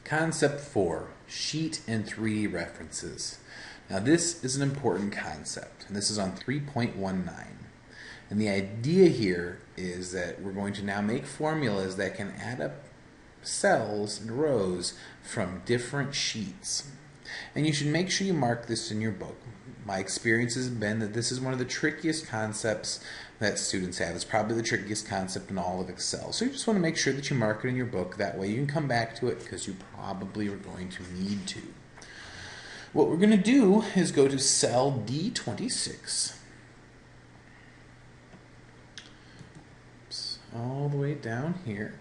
Concept 4, sheet and 3D references. Now this is an important concept, and this is on 3.19. And the idea here is that we're going to now make formulas that can add up cells and rows from different sheets. And you should make sure you mark this in your book. My experience has been that this is one of the trickiest concepts that students have. It's probably the trickiest concept in all of Excel. So you just want to make sure that you mark it in your book. That way you can come back to it because you probably are going to need to. What we're going to do is go to cell D26. Oops, all the way down here.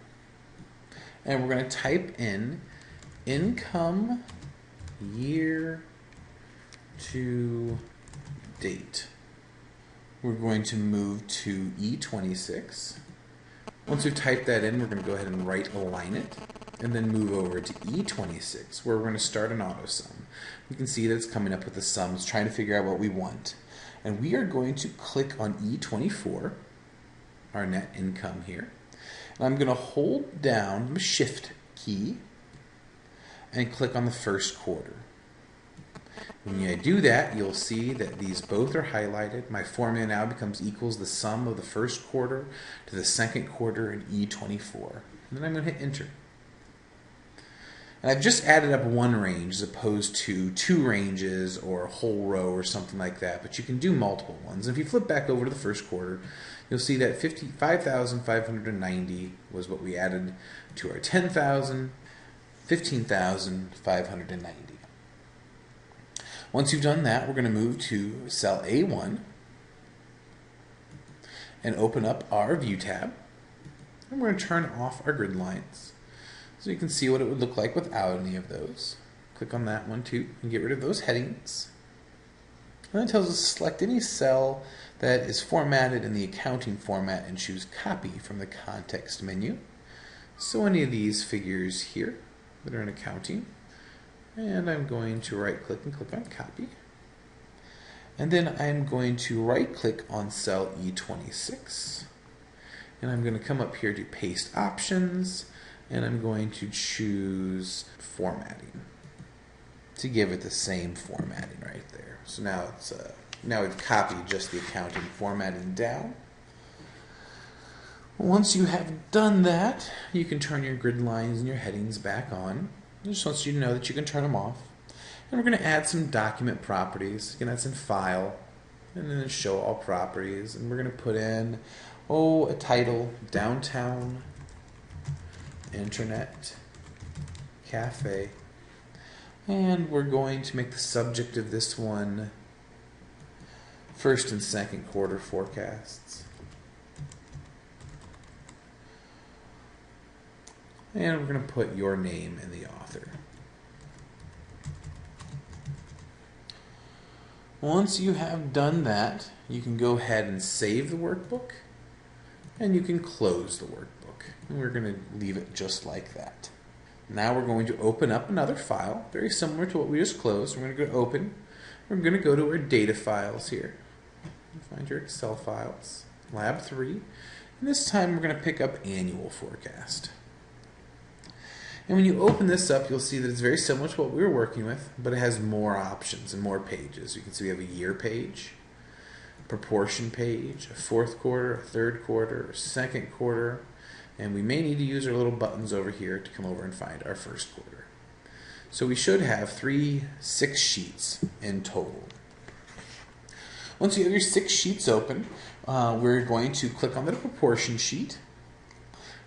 And we're going to type in income year to date. We're going to move to E26. Once we've typed that in, we're going to go ahead and right align it and then move over to E26 where we're going to start an auto sum. You can see that it's coming up with the sums, trying to figure out what we want. And we are going to click on E24, our net income here. And I'm going to hold down the Shift key and click on the first quarter. When I do that, you'll see that these both are highlighted. My formula now becomes equals the sum of the first quarter to the second quarter in E24. And then I'm going to hit enter. And I've just added up one range as opposed to two ranges or a whole row or something like that, but you can do multiple ones. And if you flip back over to the first quarter, you'll see that 55,590 was what we added to our 10,000, 15,590. Once you've done that, we're going to move to cell A1 and open up our View tab. And we're going to turn off our grid lines so you can see what it would look like without any of those. Click on that one too and get rid of those headings. And it tells us to select any cell that is formatted in the accounting format and choose Copy from the context menu. So any of these figures here that are in accounting. And I'm going to right click and click on Copy. And then I'm going to right click on cell E26. And I'm going to come up here to Paste Options. And I'm going to choose Formatting to give it the same formatting right there. So now it's now we've copied just the accounting formatting down. Once you have done that, you can turn your grid lines and your headings back on. It just wants you to know that you can turn them off. And we're going to add some document properties. Again, that's in File, and then Show All Properties. And we're going to put in, a title, Downtown Internet Cafe. And we're going to make the subject of this one first and second quarter forecasts. And we're going to put your name and the author. Once you have done that, you can go ahead and save the workbook, and you can close the workbook. And we're going to leave it just like that. Now we're going to open up another file, very similar to what we just closed. We're going to go to Open. We're going to go to our data files here. Find your Excel files, Lab 3. And this time we're going to pick up Annual Forecast. And when you open this up, you'll see that it's very similar to what we were working with, but it has more options and more pages. You can see we have a year page, proportion page, a fourth quarter, a third quarter, a second quarter, and we may need to use our little buttons over here to come over and find our first quarter. So we should have 6 sheets in total. Once you have your 6 sheets open, we're going to click on the proportion sheet.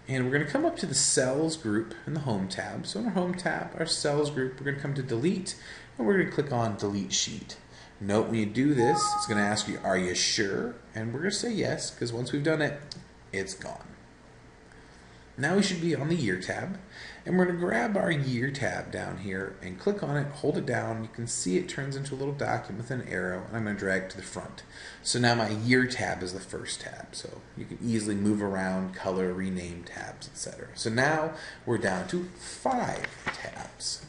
And we're going to come up to the Cells group in the Home tab. So in our Home tab, our Cells group, we're going to come to Delete, and we're going to click on Delete Sheet. Note when you do this, it's going to ask you, are you sure? And we're going to say yes, because once we've done it, it's gone. Now we should be on the Year tab, and we're going to grab our Year tab down here and click on it, hold it down. You can see it turns into a little document with an arrow, and I'm going to drag it to the front. So now my Year tab is the first tab, so you can easily move around, color, rename tabs, etc. So now we're down to 5 tabs.